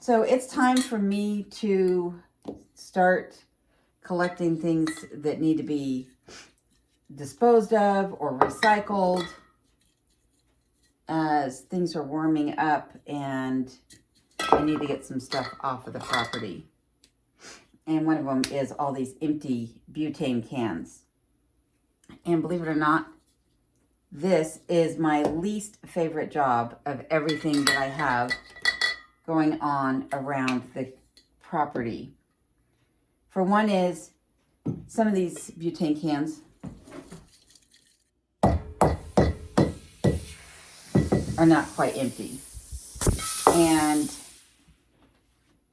So it's time for me to start collecting things that need to be disposed of or recycled as things are warming up and I need to get some stuff off of the property. And one of them is all these empty butane cans. And believe it or not, this is my least favorite job of everything that I have going on around the property. For one is, some of these butane cans are not quite empty. And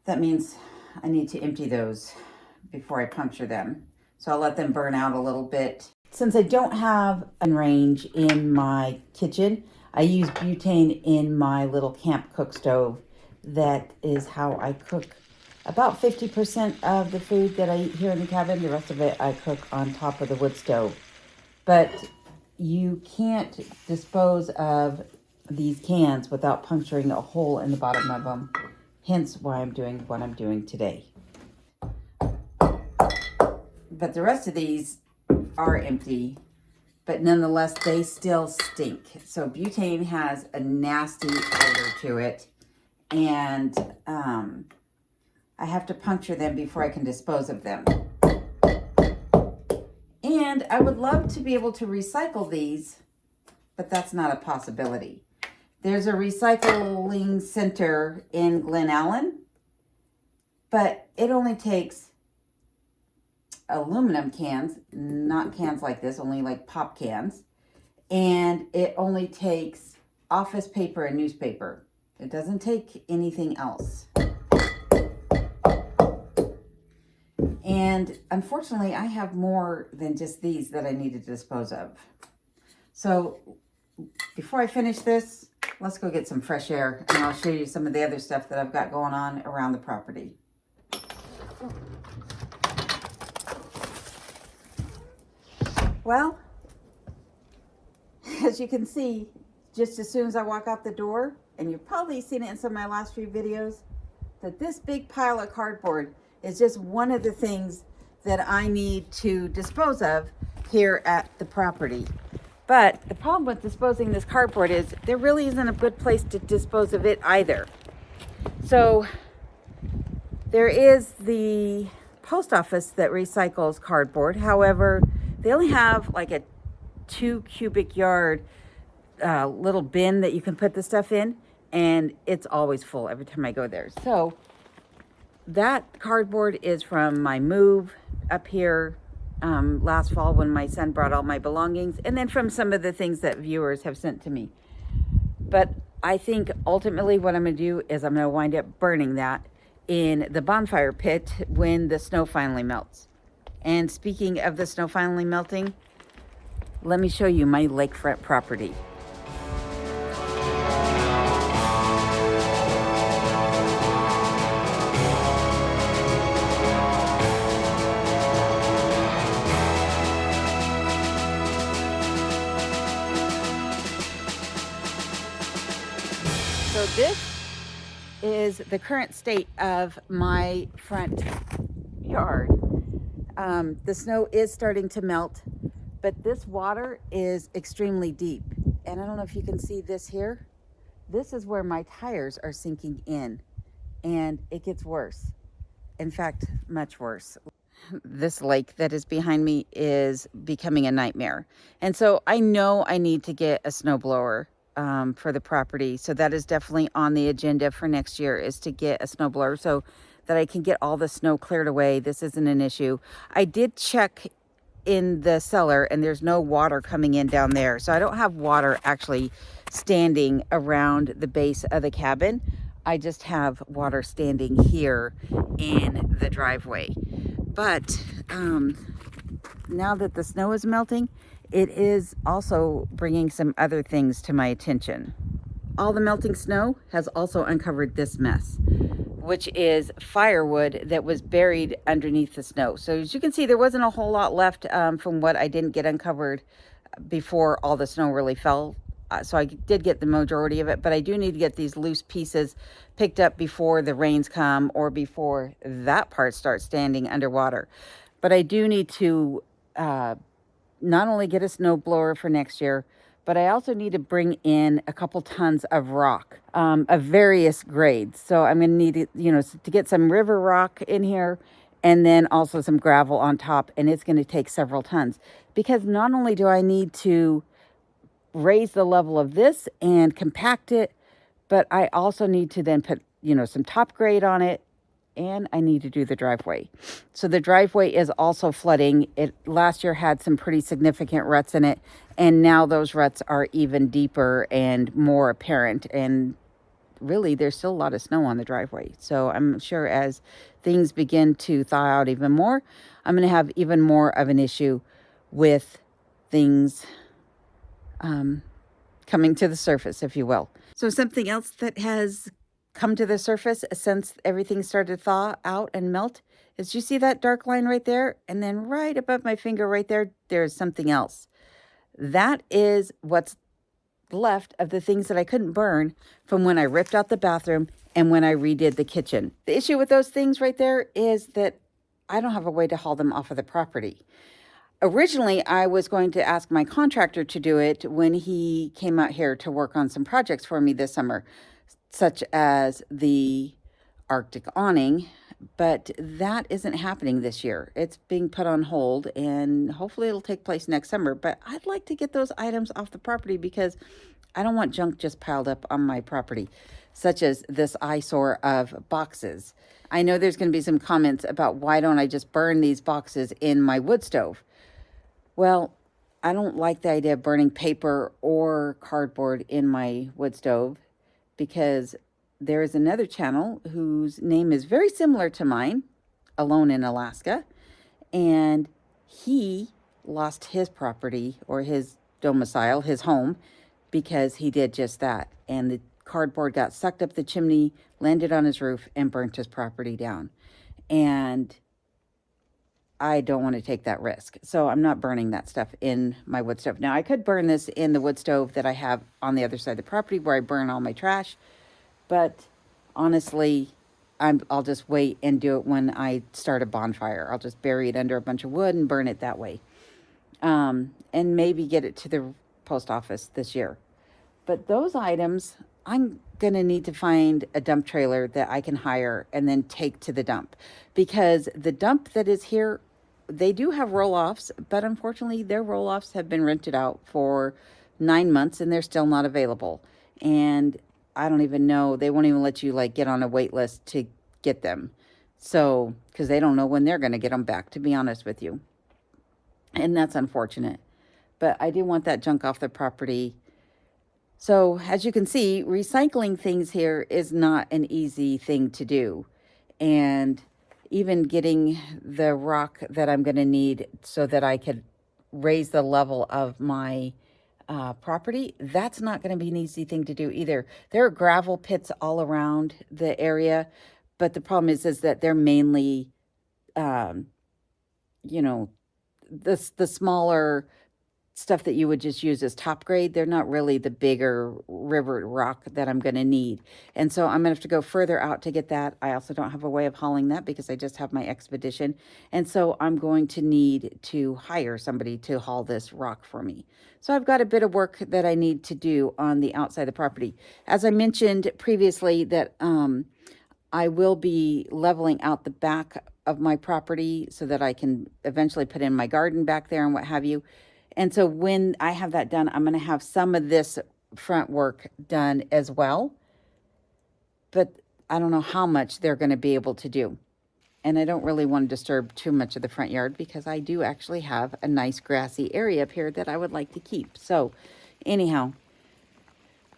that means I need to empty those before I puncture them. So I'll let them burn out a little bit. Since I don't have a range in my kitchen, I use butane in my little camp cook stove. That is how I cook about 50% of the food that I eat here in the cabin. The rest of it I cook on top of the wood stove. But you can't dispose of these cans without puncturing a hole in the bottom of them. Hence why I'm doing what I'm doing today. But the rest of these are empty, but nonetheless, they still stink. So butane has a nasty odor to it, and I have to puncture them before I can dispose of them. And I would love to be able to recycle these, but that's not a possibility. There's a recycling center in Glen Allen, but it only takes aluminum cans, not cans like this, only like pop cans. And it only takes office paper and newspaper. It doesn't take anything else. And unfortunately, I have more than just these that I need to dispose of. So before I finish this, let's go get some fresh air and I'll show you some of the other stuff that I've got going on around the property. Well, as you can see, just as soon as I walk out the door, and you've probably seen it in some of my last few videos, that this big pile of cardboard is just one of the things that I need to dispose of here at the property. But the problem with disposing this cardboard is there really isn't a good place to dispose of it either. So there is the post office that recycles cardboard. However, they only have like a 2 cubic yard little bin that you can put the stuff in, and it's always full every time I go there. So that cardboard is from my move up here last fall when my son brought all my belongings, and then from some of the things that viewers have sent to me. But I think ultimately what I'm going to do is I'm going to wind up burning that in the bonfire pit when the snow finally melts. And speaking of the snow finally melting, let me show you my lakefront property. So this is the current state of my front yard. The snow is starting to melt, but this water is extremely deep. And I don't know if you can see this here. This is where my tires are sinking in, and it gets worse. In fact, much worse. This lake that is behind me is becoming a nightmare. And so I know I need to get a snowblower for the property. So that is definitely on the agenda for next year, is to get a snowblower so that I can get all the snow cleared away. This isn't an issue. I did check in the cellar and there's no water coming in down there. So I don't have water actually standing around the base of the cabin. I just have water standing here in the driveway. But now that the snow is melting, it is also bringing some other things to my attention. All the melting snow has also uncovered this mess, which is firewood that was buried underneath the snow. So as you can see, there wasn't a whole lot left from what I didn't get uncovered before all the snow really fell. So I did get the majority of it, but I do need to get these loose pieces picked up before the rains come or before that part starts standing underwater. But I do need to not only get a snow blower for next year, but I also need to bring in a couple tons of rock of various grades. So I'm going to need, to get some river rock in here, and then also some gravel on top. And it's going to take several tons, because not only do I need to raise the level of this and compact it, but I also need to then put, some top grade on it, and I need to do the driveway. So the driveway is also flooding. It last year had some pretty significant ruts in it, and now those ruts are even deeper and more apparent, and really there's still a lot of snow on the driveway. So I'm sure as things begin to thaw out even more, I'm going to have even more of an issue with things coming to the surface, if you will. So something else that has come to the surface since everything started to thaw out and melt is, you see that dark line right there? And then right above my finger right there, there's something else. That is what's left of the things that I couldn't burn from when I ripped out the bathroom and when I redid the kitchen. The issue with those things right there is that I don't have a way to haul them off of the property. Originally, I was going to ask my contractor to do it when he came out here to work on some projects for me this summer, such as the Arctic awning, but that isn't happening this year. It's being put on hold, and hopefully it'll take place next summer. But I'd like to get those items off the property, because I don't want junk just piled up on my property, such as this eyesore of boxes. I know there's going to be some comments about, why don't I just burn these boxes in my wood stove? Well, I don't like the idea of burning paper or cardboard in my wood stove, because there is another channel whose name is very similar to mine, Alone in Alaska, and he lost his property, or his domicile, his home, because he did just that. And the cardboard got sucked up the chimney, landed on his roof, and burnt his property down. And I don't want to take that risk. So I'm not burning that stuff in my wood stove. Now, I could burn this in the wood stove that I have on the other side of the property, where I burn all my trash. But honestly, I'll just wait and do it when I start a bonfire. I'll just bury it under a bunch of wood and burn it that way. And maybe get it to the post office this year. But those items, I'm going to need to find a dump trailer that I can hire and then take to the dump. Because the dump that is here, they do have roll-offs, but unfortunately their roll-offs have been rented out for 9 months and they're still not available. And I don't even know, they won't even let you get on a wait list to get them. So, because they don't know when they're going to get them back, to be honest with you. And that's unfortunate. But I do want that junk off the property. So as you can see, recycling things here is not an easy thing to do. And even getting the rock that I'm going to need so that I could raise the level of my property, that's not going to be an easy thing to do either. There are gravel pits all around the area, but the problem is that they're mainly, the smaller stuff that you would just use as top grade. They're not really the bigger river rock that I'm going to need. And so I'm going to have to go further out to get that. I also don't have a way of hauling that because I just have my expedition. And so I'm going to need to hire somebody to haul this rock for me. So I've got a bit of work that I need to do on the outside of the property. As I mentioned previously, that I will be leveling out the back of my property so that I can eventually put in my garden back there and what have you. And so when I have that done, I'm going to have some of this front work done as well. But I don't know how much they're going to be able to do. And I don't really want to disturb too much of the front yard, because I do actually have a nice grassy area up here that I would like to keep. So anyhow,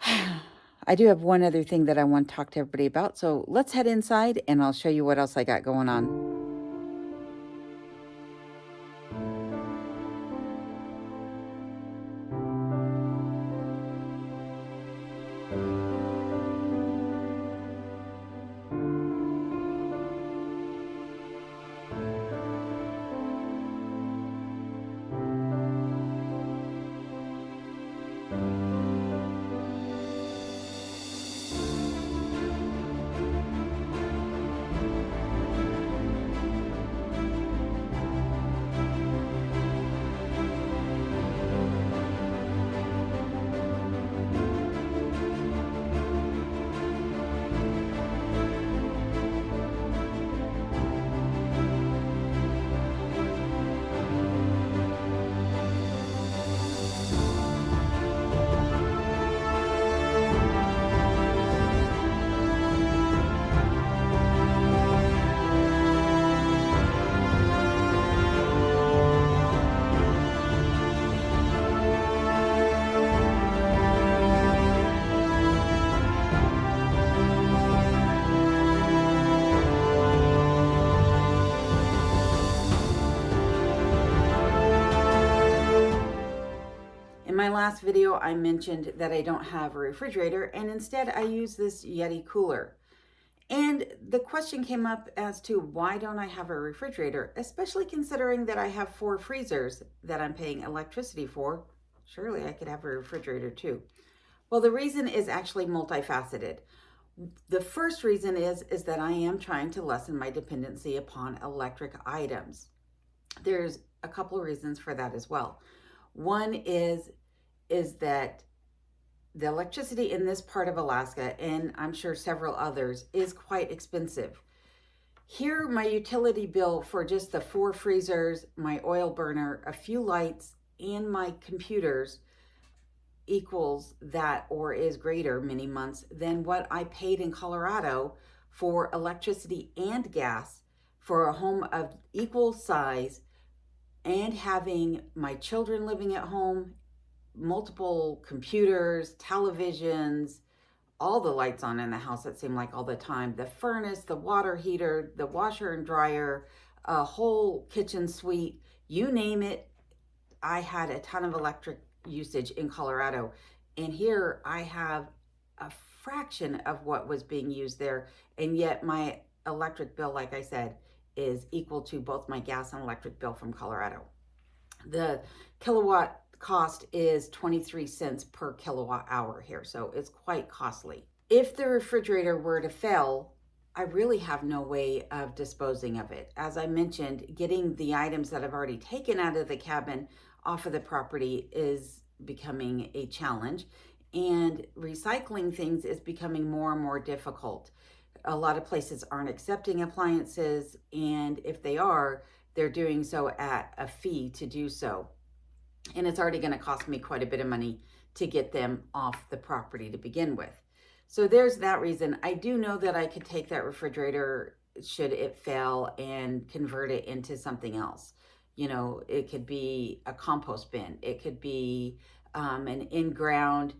I do have one other thing that I want to talk to everybody about. So let's head inside and I'll show you what else I got going on. my last video, I mentioned that I don't have a refrigerator, and instead I use this Yeti cooler. And the question came up as to why don't I have a refrigerator, especially considering that I have 4 freezers that I'm paying electricity for. Surely I could have a refrigerator too. Well, the reason is actually multifaceted. The first reason is that I am trying to lessen my dependency upon electric items. There's a couple of reasons for that as well. One is that the electricity in this part of Alaska, and I'm sure several others, is quite expensive. Here, my utility bill for just the 4 freezers, my oil burner, a few lights, and my computers equals that or is greater many months than what I paid in Colorado for electricity and gas for a home of equal size, and having my children living at home, multiple computers, televisions, all the lights on in the house, it seemed like all the time, the furnace, the water heater, the washer and dryer, a whole kitchen suite, you name it. I had a ton of electric usage in Colorado, and here I have a fraction of what was being used there, and yet my electric bill, like I said, is equal to both my gas and electric bill from Colorado. The kilowatt cost is 23 cents per kilowatt hour here, so it's quite costly. If the refrigerator were to fail, I really have no way of disposing of it. As I mentioned, getting the items that I've already taken out of the cabin off of the property is becoming a challenge, and recycling things is becoming more and more difficult. A lot of places aren't accepting appliances, and if they are, they're doing so at a fee to do so. And it's already going to cost me quite a bit of money to get them off the property to begin with. So there's that reason. I do know that I could take that refrigerator, should it fail, and convert it into something else. You know, it could be a compost bin. It could be an in-ground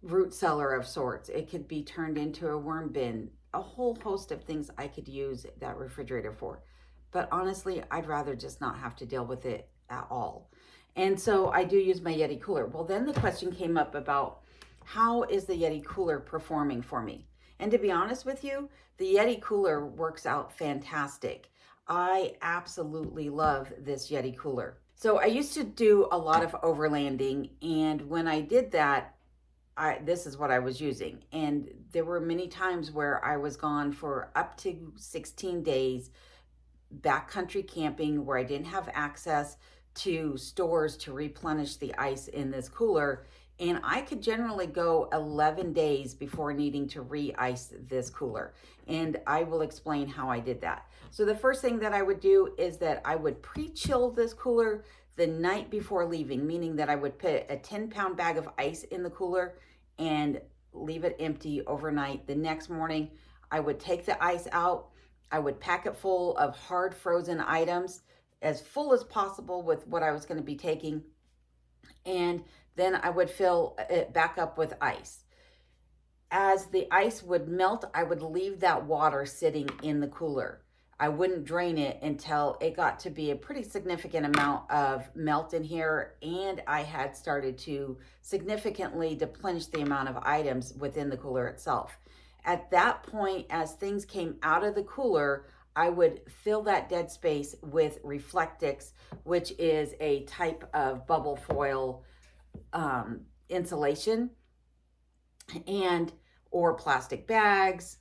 root cellar of sorts. It could be turned into a worm bin. A whole host of things I could use that refrigerator for. But honestly, I'd rather just not have to deal with it at all. And so I do use my Yeti cooler. Well, then the question came up about how is the Yeti cooler performing for me? And to be honest with you, the Yeti cooler works out fantastic. I absolutely love this Yeti cooler. So I used to do a lot of overlanding, and when I did that, this is what I was using. And there were many times where I was gone for up to 16 days backcountry camping where I didn't have access to stores to replenish the ice in this cooler. And I could generally go 11 days before needing to re-ice this cooler. And I will explain how I did that. So the first thing that I would do is that I would pre-chill this cooler the night before leaving, meaning that I would put a 10-pound bag of ice in the cooler and leave it empty overnight. The next morning, I would take the ice out. I would pack it full of hard frozen items, as full as possible with what I was going to be taking. And then I would fill it back up with ice. As the ice would melt, I would leave that water sitting in the cooler. I wouldn't drain it until it got to be a pretty significant amount of melt in here, and I had started to significantly deplenish the amount of items within the cooler itself. At that point, as things came out of the cooler, I would fill that dead space with Reflectix, which is a type of bubble foil insulation, and or plastic bags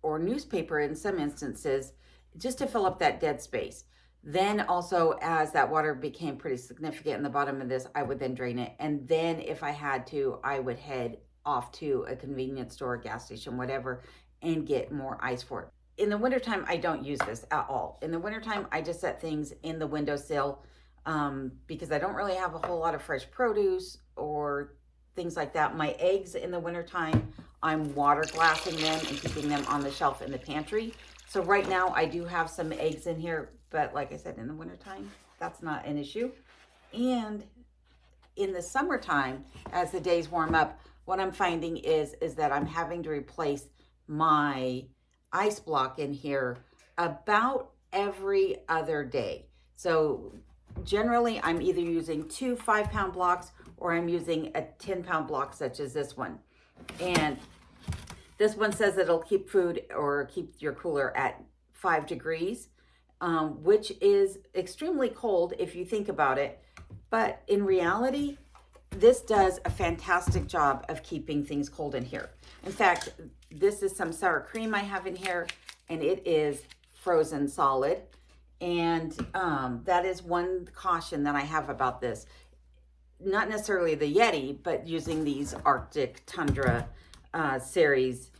or newspaper in some instances, just to fill up that dead space. Then also, as that water became pretty significant in the bottom of this, I would then drain it. And then if I had to, I would head off to a convenience store, gas station, whatever, and get more ice for it. In the wintertime, I don't use this at all. In the wintertime, I just set things in the windowsill because I don't really have a whole lot of fresh produce or things like that. My eggs in the wintertime, I'm water glassing them and keeping them on the shelf in the pantry. So right now I do have some eggs in here, but like I said, in the wintertime, that's not an issue. And in the summertime, as the days warm up, what I'm finding is that I'm having to replace my ice block in here about every other day. So generally I'm either using 2 5-pound blocks or I'm using a 10-pound block such as this one. And this one says that it'll keep food or keep your cooler at 5 degrees, which is extremely cold if you think about it. But in reality, this does a fantastic job of keeping things cold in here. In fact, this is some sour cream I have in here, and it is frozen solid. And that is one caution that I have about this. Not necessarily the Yeti, but using these Arctic Tundra series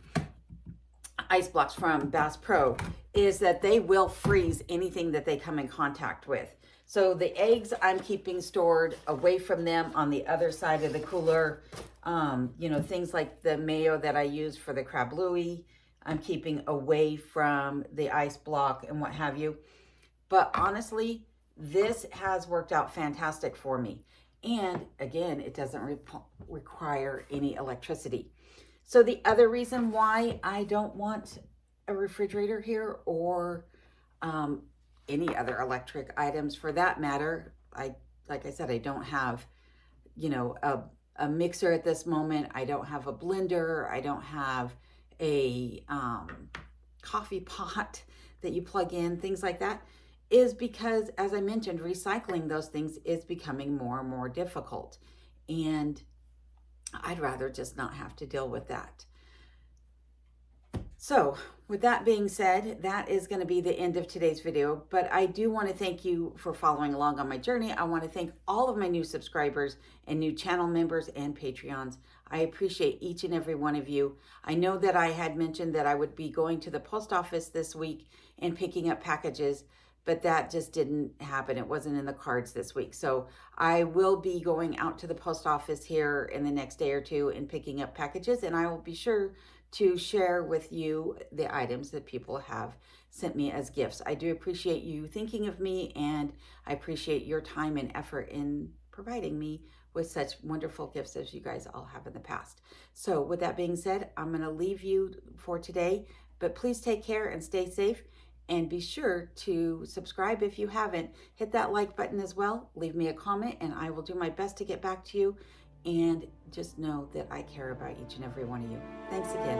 ice blocks from Bass Pro, is that they will freeze anything that they come in contact with. So the eggs I'm keeping stored away from them on the other side of the cooler. You know, things like the mayo that I use for the crab louie, I'm keeping away from the ice block and what have you. But honestly, this has worked out fantastic for me. And again, it doesn't require any electricity. So the other reason why I don't want a refrigerator here, or any other electric items for that matter, like I said, I don't have, you know, a mixer at this moment. I don't have a blender. I don't have a coffee pot that you plug in, things like that, is because, as I mentioned, recycling those things is becoming more and more difficult. And I'd rather just not have to deal with that. So with that being said, that is going to be the end of today's video, but I do want to thank you for following along on my journey. I want to thank all of my new subscribers and new channel members and Patreons. I appreciate each and every one of you. I know that I had mentioned that I would be going to the post office this week and picking up packages, but that just didn't happen. It wasn't in the cards this week. So I will be going out to the post office here in the next day or two and picking up packages, and I will be sure to share with you the items that people have sent me as gifts. I do appreciate you thinking of me, and I appreciate your time and effort in providing me with such wonderful gifts as you guys all have in the past. So with that being said, I'm going to leave you for today, but please take care and stay safe. And be sure to subscribe if you haven't. Hit that like button as well. Leave me a comment and I will do my best to get back to you. And just know that I care about each and every one of you. Thanks again.